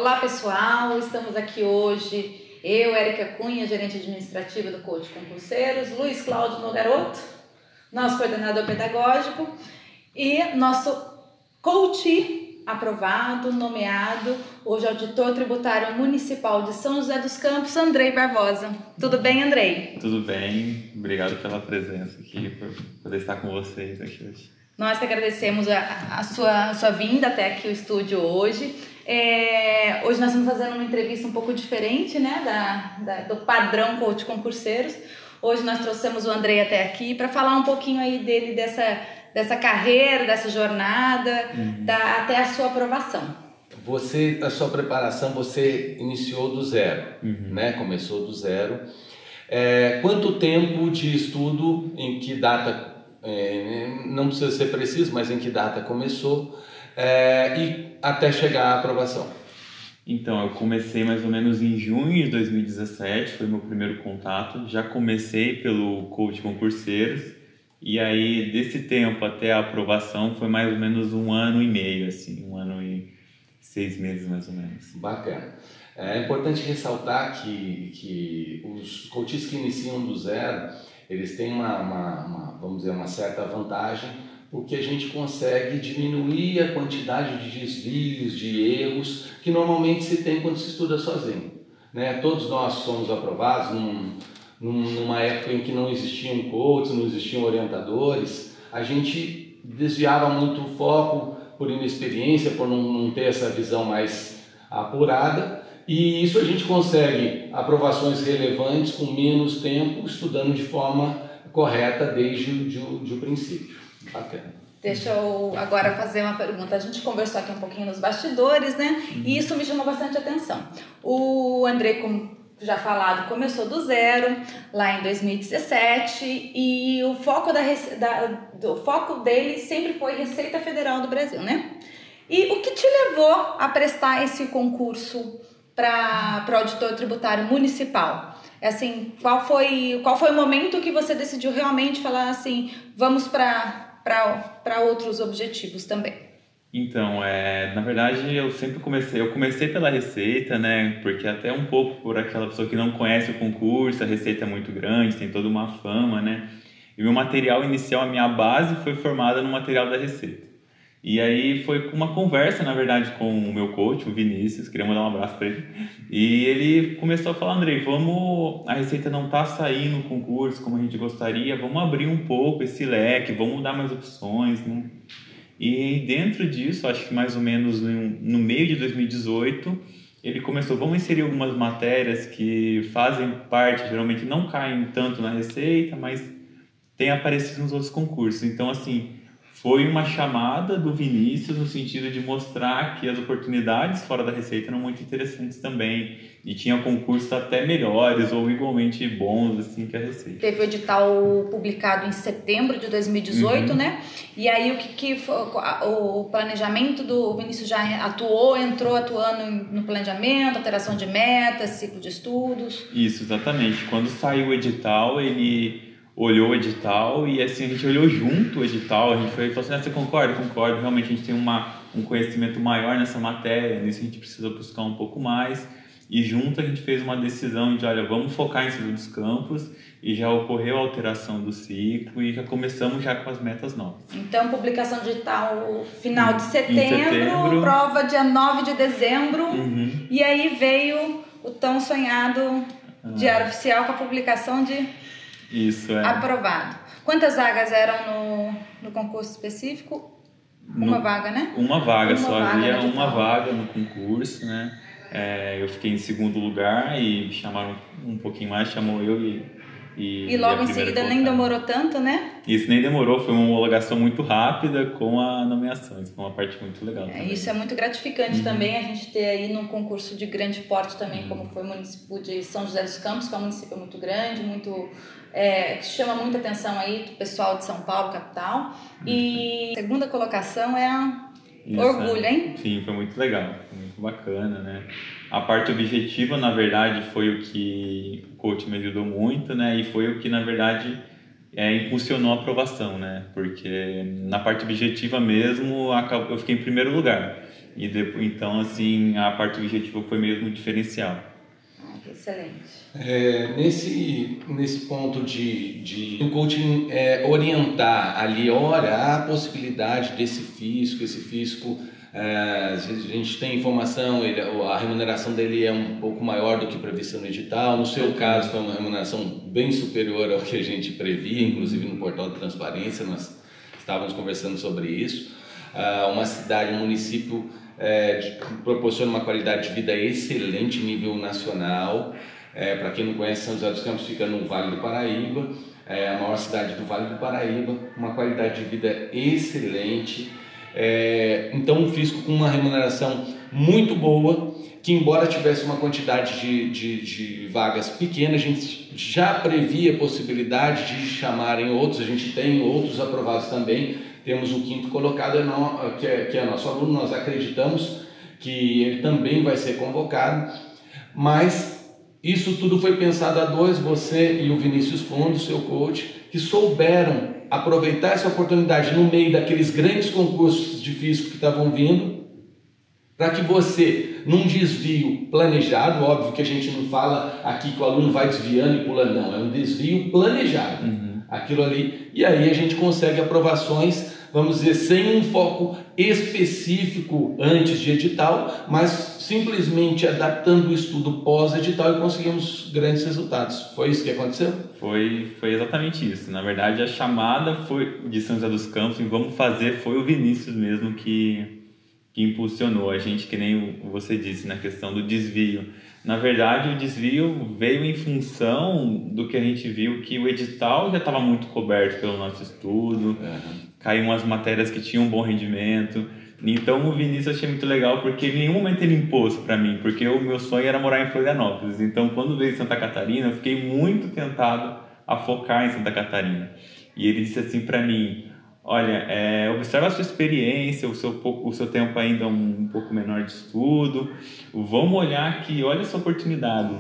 Olá pessoal, estamos aqui hoje, eu, Érica Cunha, gerente administrativa do Coach Concurseiros, Luiz Cláudio Nogaroto, nosso coordenador pedagógico e nosso coach aprovado, nomeado, hoje auditor tributário municipal de São José dos Campos, Andrei Barbosa. Tudo bem, Andrei? Tudo bem, obrigado pela presença aqui, por poder estar com vocês aqui hoje. Nós que agradecemos a sua vinda até aqui ao estúdio hoje. Hoje nós estamos fazendo uma entrevista um pouco diferente, né, do padrão Coach Concurseiros. Hoje nós trouxemos o Andrei até aqui para falar um pouquinho aí dele, dessa carreira, dessa jornada, até a sua aprovação. A sua preparação, você iniciou do zero, né? Começou do zero. Quanto tempo de estudo, em que data, não precisa ser preciso, mas em que data começou, e até chegar à aprovação? Então, eu comecei mais ou menos em junho de 2017, foi meu primeiro contato. Já comecei pelo Coach Concurseiros, e aí desse tempo até a aprovação foi mais ou menos 1 ano e meio, assim, 1 ano e 6 meses mais ou menos. Bacana. É importante ressaltar que os coaches que iniciam do zero, eles têm vamos dizer, uma certa vantagem, porque a gente consegue diminuir a quantidade de desvios, de erros que normalmente se tem quando se estuda sozinho, né? Todos nós somos aprovados numa época em que não existiam coaches, não existiam orientadores. A gente desviava muito o foco por inexperiência, por não ter essa visão mais apurada, e isso a gente consegue aprovações relevantes com menos tempo, estudando de forma correta desde o princípio. Bacana. Deixa eu agora fazer uma pergunta. A gente conversou aqui um pouquinho nos bastidores, né? E isso me chamou bastante atenção. O André, como já falado, começou do zero lá em 2017 e o foco, o foco dele sempre foi Receita Federal do Brasil, né? E o que te levou a prestar esse concurso para o auditor tributário municipal? Assim, qual foi o momento que você decidiu realmente falar assim, vamos para outros objetivos também? Então, na verdade, eu comecei pela Receita, né, porque até um pouco por aquela pessoa que não conhece o concurso, a Receita é muito grande, tem toda uma fama, né, e meu material inicial, a minha base foi formada no material da Receita. E aí foi uma conversa, na verdade, com o meu coach, o Vinícius, queria mandar um abraço para ele. E ele começou a falar, Andrei, a Receita não está saindo no concurso como a gente gostaria, vamos abrir um pouco esse leque, vamos dar mais opções, né? E dentro disso, acho que mais ou menos no meio de 2018, ele começou, vamos inserir algumas matérias que fazem parte, geralmente não caem tanto na Receita, mas têm aparecido nos outros concursos. Então, assim, foi uma chamada do Vinícius no sentido de mostrar que as oportunidades fora da Receita eram muito interessantes também e tinha concursos até melhores ou igualmente bons assim que a Receita. Teve o edital publicado em setembro de 2018, né? E aí o planejamento do Vinícius já entrou atuando no planejamento, alteração de metas, ciclo de estudos? Isso, exatamente. Quando saiu o edital, ele olhou o edital e assim a gente olhou junto o edital, a gente falou assim, você concorda? Concordo, realmente a gente tem um conhecimento maior nessa matéria, nisso a gente precisa buscar um pouco mais, e junto a gente fez uma decisão de, olha, vamos focar em cima dos campos, e já ocorreu a alteração do ciclo e já começamos já com as metas novas. Então, publicação digital final de setembro, prova dia 9 de dezembro, e aí veio o tão sonhado Diário Oficial com a publicação de aprovado. Quantas vagas eram no concurso específico? Uma vaga, né? Uma vaga, só havia uma vaga no concurso, né? Eu fiquei em segundo lugar e me chamaram um pouquinho mais, chamou eu e logo em seguida nem demorou tanto, né? Isso nem demorou, foi uma homologação muito rápida com a nomeação, isso foi uma parte muito legal também. Isso é muito gratificante também, a gente ter aí num concurso de grande porte também, como foi o município de São José dos Campos, que é um município muito grande, que chama muita atenção aí do pessoal de São Paulo, capital. E a segunda colocação orgulho, hein? Sim, foi muito legal, foi muito bacana, né? A parte objetiva, na verdade, foi o que o coach me ajudou muito, né? E foi o que, na verdade, impulsionou a aprovação, né? Porque na parte objetiva mesmo, eu fiquei em primeiro lugar. E depois, então, assim, a parte objetiva foi mesmo o diferencial. Excelente. Nesse ponto de o coaching orientar ali, olha, há a possibilidade desse fisco, a gente tem informação, a remuneração dele é um pouco maior do que previsto no edital. No seu caso, foi uma remuneração bem superior ao que a gente previa, inclusive no portal de transparência, nós estávamos conversando sobre isso. Uma cidade, um município proporciona uma qualidade de vida excelente, nível nacional. Para quem não conhece, São José dos Campos fica no Vale do Paraíba, a maior cidade do Vale do Paraíba, uma qualidade de vida excelente. Então um fisco com uma remuneração muito boa, que embora tivesse uma quantidade de vagas pequena, a gente já previa a possibilidade de chamarem outros, a gente tem outros aprovados também, temos o 5º colocado, que é nosso aluno, nós acreditamos que ele também vai ser convocado, mas isso tudo foi pensado a dois, você e o Vinícius Fundo, seu coach, que souberam aproveitar essa oportunidade no meio daqueles grandes concursos de fisco que estavam vindo, para que você, num desvio planejado, óbvio que a gente não fala aqui que o aluno vai desviando e pulando, não, é um desvio planejado, aquilo ali, e aí a gente consegue aprovações, vamos dizer, sem um foco específico antes de edital, mas simplesmente adaptando o estudo pós-edital e conseguimos grandes resultados. Foi isso que aconteceu? Foi exatamente isso. Na verdade, a chamada foi de São José dos Campos e vamos fazer, foi o Vinícius mesmo que impulsionou a gente, que nem você disse, na questão do desvio. Na verdade, o desvio veio em função do que a gente viu, que o edital já estava muito coberto pelo nosso estudo, caíam umas matérias que tinham um bom rendimento. Então o Vinícius eu achei muito legal, porque em nenhum momento ele impôs para mim, porque o meu sonho era morar em Florianópolis. Então quando veio em Santa Catarina, eu fiquei muito tentado a focar em Santa Catarina. E ele disse assim para mim: olha, observa a sua experiência, o seu tempo ainda um pouco menor de estudo, vamos olhar aqui, olha essa oportunidade,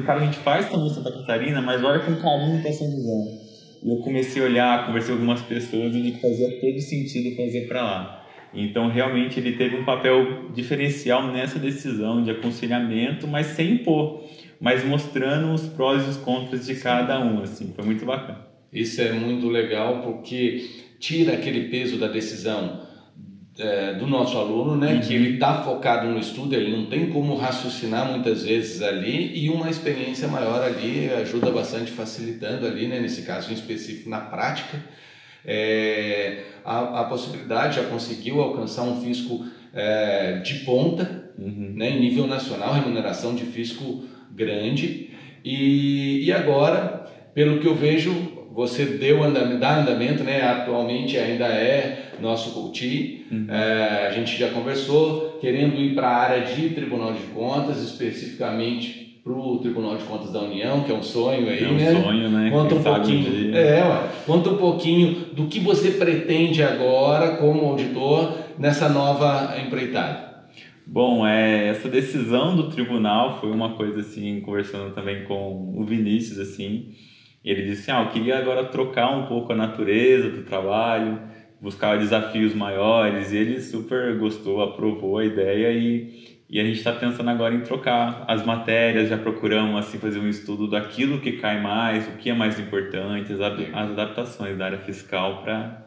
a gente faz também em Santa Catarina, mas olha com carinho para São José. E eu comecei a olhar, conversei com algumas pessoas e vi que fazia todo sentido fazer para lá. Então, realmente, ele teve um papel diferencial nessa decisão de aconselhamento, mas sem impor, mas mostrando os prós e os contras de cada um, assim, foi muito bacana. Isso é muito legal, porque tira aquele peso da decisão do nosso aluno, né? Que ele está focado no estudo, ele não tem como raciocinar muitas vezes ali, e uma experiência maior ali ajuda bastante, facilitando ali, né? Nesse caso em específico, na prática. A possibilidade, já conseguiu alcançar um fisco de ponta, né, em nível nacional, remuneração de fisco grande, e agora, pelo que eu vejo, você dá andamento, né, atualmente ainda é nosso coach, a gente já conversou, querendo ir para a área de Tribunal de Contas, especificamente para o Tribunal de Contas da União, que é um sonho aí, né? É um sonho, né? Conta um pouquinho, conta um pouquinho do que você pretende agora como auditor nessa nova empreitada. Bom, essa decisão do tribunal foi uma coisa assim, conversando também com o Vinícius, assim, ele disse eu queria agora trocar um pouco a natureza do trabalho, buscar desafios maiores, e ele super gostou, aprovou a ideia e a gente está pensando agora em trocar as matérias, já procuramos assim, fazer um estudo daquilo que cai mais, o que é mais importante, as adaptações da área fiscal para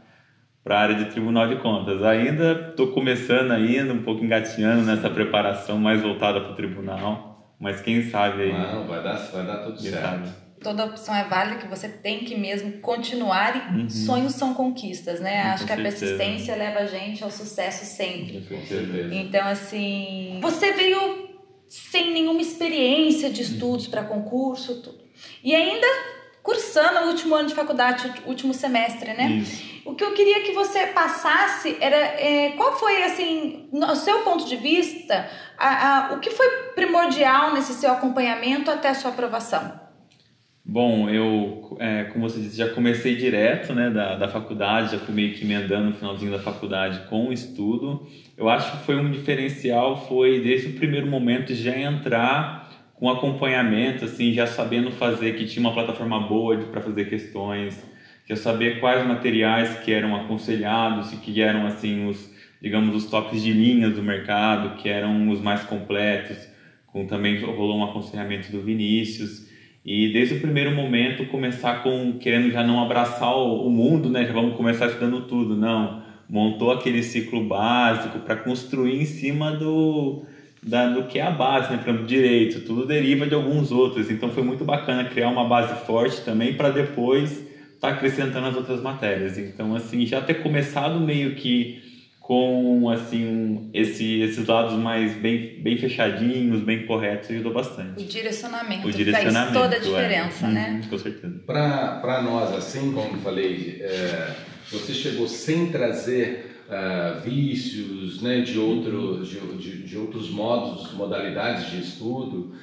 a área de Tribunal de Contas. Ainda estou começando ainda, um pouco engatinhando nessa preparação mais voltada para o tribunal, mas quem sabe aí... Não, vai dar tudo certo. Sabe. Toda opção é válida, que você tem que mesmo continuar, e sonhos são conquistas, né? Acho que a persistência leva a gente ao sucesso sempre. Com certeza. Então, assim, você veio sem nenhuma experiência de estudos para concurso, tudo. E ainda cursando o último ano de faculdade, o último semestre, né? Isso. O que eu queria que você passasse era qual foi, assim, no seu ponto de vista, o que foi primordial nesse seu acompanhamento até a sua aprovação? Bom, eu, como você disse, já comecei direto, né, da faculdade, já fui meio que emendando no finalzinho da faculdade com o estudo. Eu acho que foi um diferencial, foi desde o primeiro momento já entrar com acompanhamento, assim, já sabendo fazer, que tinha uma plataforma boa para fazer questões, que é saber quais materiais que eram aconselhados e que eram assim digamos, os tops de linhas do mercado, que eram os mais completos. Também rolou um aconselhamento do Vinícius. E desde o primeiro momento começar querendo já não abraçar o mundo, né? Já vamos começar estudando tudo, não. Montou aquele ciclo básico para construir em cima do que é a base, né? Por exemplo, direito, tudo deriva de alguns outros. Então foi muito bacana criar uma base forte também para depois estar acrescentando as outras matérias. Então, assim, já ter começado meio que com, assim, esses lados mais bem fechadinhos, bem corretos, ajudou bastante. O direcionamento faz toda a diferença, né? Com certeza. Para nós, assim como eu falei, você chegou sem trazer vícios, né, de outros modalidades de estudo,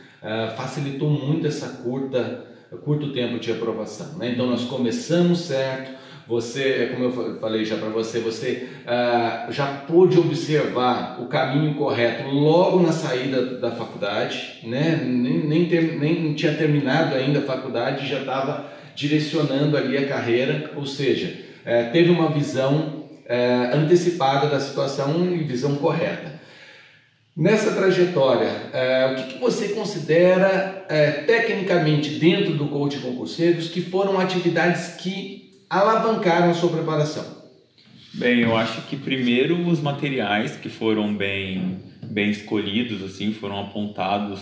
facilitou muito essa curto tempo de aprovação, né? Então nós começamos certo, você, como eu falei já para você já pôde observar o caminho correto logo na saída da faculdade, né? Nem tinha terminado ainda a faculdade, já estava direcionando ali a carreira, ou seja, teve uma visão antecipada da situação e visão correta. Nessa trajetória, o que você considera tecnicamente dentro do coaching concurseiros que foram atividades que alavancaram a sua preparação? Bem, eu acho que primeiro os materiais que foram bem escolhidos, assim, foram apontados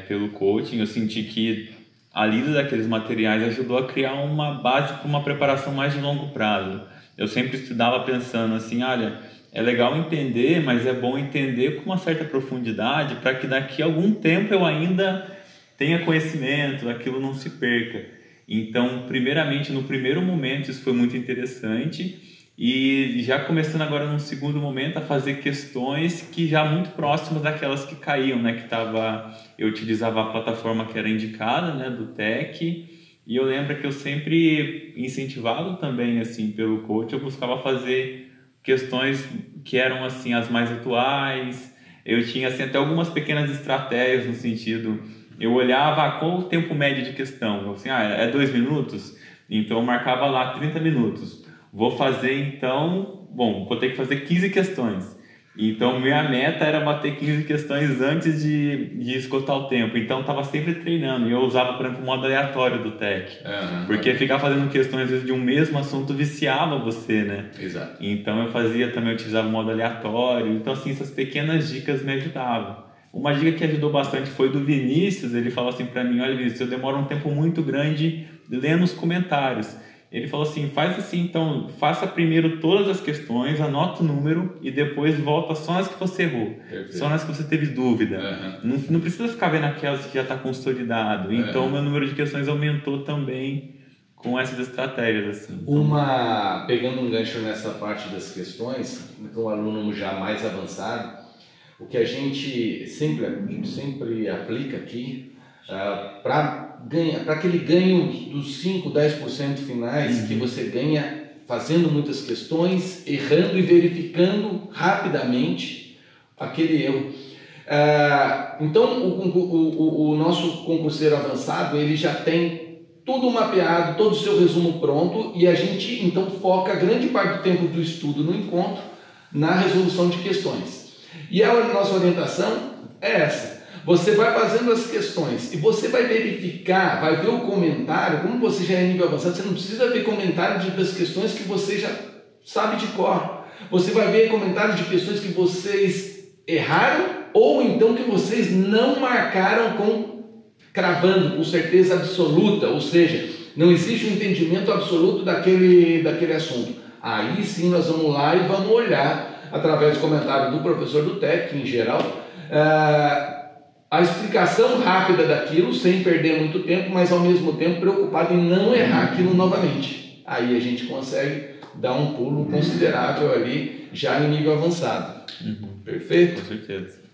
pelo coaching. Eu senti que a lida daqueles materiais ajudou a criar uma base para uma preparação mais de longo prazo. Eu sempre estudava pensando assim, olha, é legal entender, mas é bom entender com uma certa profundidade para que daqui a algum tempo eu ainda tenha conhecimento, aquilo não se perca. Então, primeiramente, no primeiro momento, isso foi muito interessante, e já começando agora num segundo momento a fazer questões que já muito próximas daquelas que caíam, né? Eu utilizava a plataforma que era indicada, né, do TEC, e eu lembro que eu sempre, incentivado também assim pelo coach, eu buscava fazer questões que eram assim as mais atuais. Eu tinha assim até algumas pequenas estratégias no sentido, eu olhava qual o tempo médio de questão, eu assim, é 2 minutos, então eu marcava lá 30 minutos. Vou fazer então, vou ter que fazer 15 questões. Então minha meta era bater 15 questões antes de esgotar o tempo. Então eu estava sempre treinando. E eu usava, por exemplo, o modo aleatório do TEC. Porque ficar fazendo questões às vezes de um mesmo assunto viciava você, né? Exato. Então eu utilizava o modo aleatório. Então assim, essas pequenas dicas me ajudavam. Uma dica que ajudou bastante foi do Vinícius. Ele falou assim para mim, olha Vinícius, eu demoro um tempo muito grande lendo os comentários. Ele falou assim, faz assim, então, faça primeiro todas as questões, anota o número e depois volta só nas que você errou. Perfeito. Só nas que você teve dúvida. Não precisa ficar vendo aquelas que já está consolidado. Então, meu número de questões aumentou também com essas estratégias. Assim. Pegando um gancho nessa parte das questões, para um aluno já mais avançado, o que a gente sempre aplica aqui, para aquele ganho dos 5, 10% finais que você ganha fazendo muitas questões, errando e verificando rapidamente aquele erro. Então o nosso concurseiro avançado, ele já tem tudo mapeado, todo o seu resumo pronto, e a gente então foca grande parte do tempo do estudo no encontro na resolução de questões. E a nossa orientação é essa. Você vai fazendo as questões e você vai verificar, vai ver o comentário. Como você já é nível avançado, você não precisa ver comentário das questões que você já sabe de cor. Você vai ver comentários de questões que vocês erraram ou então que vocês não marcaram cravando com certeza absoluta, ou seja, não existe um entendimento absoluto daquele assunto. Aí sim nós vamos lá e vamos olhar através do comentário do professor do TEC em geral, a explicação rápida daquilo, sem perder muito tempo, mas ao mesmo tempo preocupado em não errar aquilo novamente. Aí a gente consegue dar um pulo considerável ali, já em nível avançado. Perfeito? Com certeza.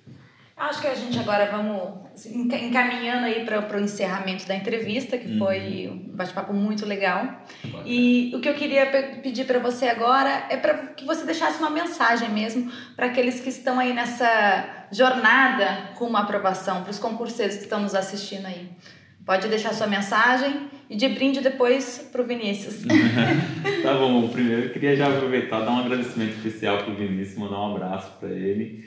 Acho que a gente agora vamos encaminhando aí para o encerramento da entrevista, que foi um bate-papo muito legal. E o que eu queria pedir para você agora é para que você deixasse uma mensagem mesmo para aqueles que estão aí nessa jornada com uma aprovação, para os concurseiros que estão nos assistindo aí. Pode deixar sua mensagem e de brinde depois para o Vinícius. Tá bom, primeiro eu queria já aproveitar, dar um agradecimento especial para o Vinícius, mandar um abraço para ele.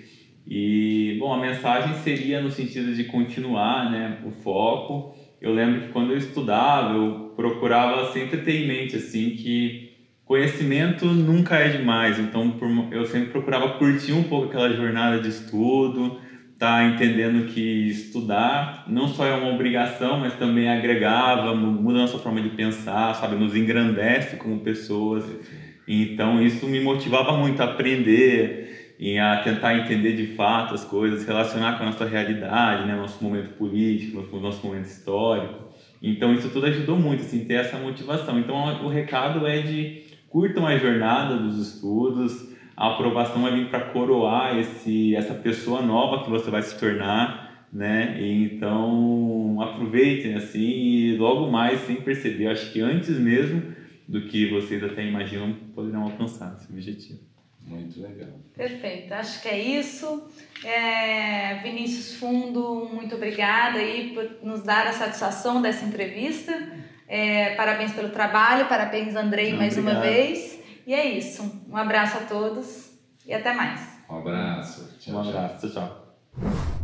E, bom, a mensagem seria no sentido de continuar, né, o foco. Eu lembro que quando eu estudava, eu procurava sempre ter em mente, assim, que conhecimento nunca é demais. Então, eu sempre procurava curtir um pouco aquela jornada de estudo, tá entendendo que estudar não só é uma obrigação, mas também agregava, muda a nossa forma de pensar, sabe, nos engrandece como pessoas. Então, isso me motivava muito a aprender e a tentar entender de fato as coisas, relacionar com a nossa realidade, né, nosso momento político, nosso momento histórico. Então, isso tudo ajudou muito, assim, ter essa motivação. Então, o recado é de curtam a jornada dos estudos, a aprovação vai vir para coroar essa pessoa nova que você vai se tornar, né? E então, aproveitem, assim, e logo mais, sem perceber, acho que antes mesmo do que vocês até imaginam, poderão alcançar esse objetivo. Muito legal. Perfeito, acho que é isso. Vinícius Fundo, muito obrigada aí por nos dar a satisfação dessa entrevista. Parabéns pelo trabalho, parabéns Andrei mais uma vez. E é isso, um abraço a todos e até mais. Um abraço. Tchau, tchau.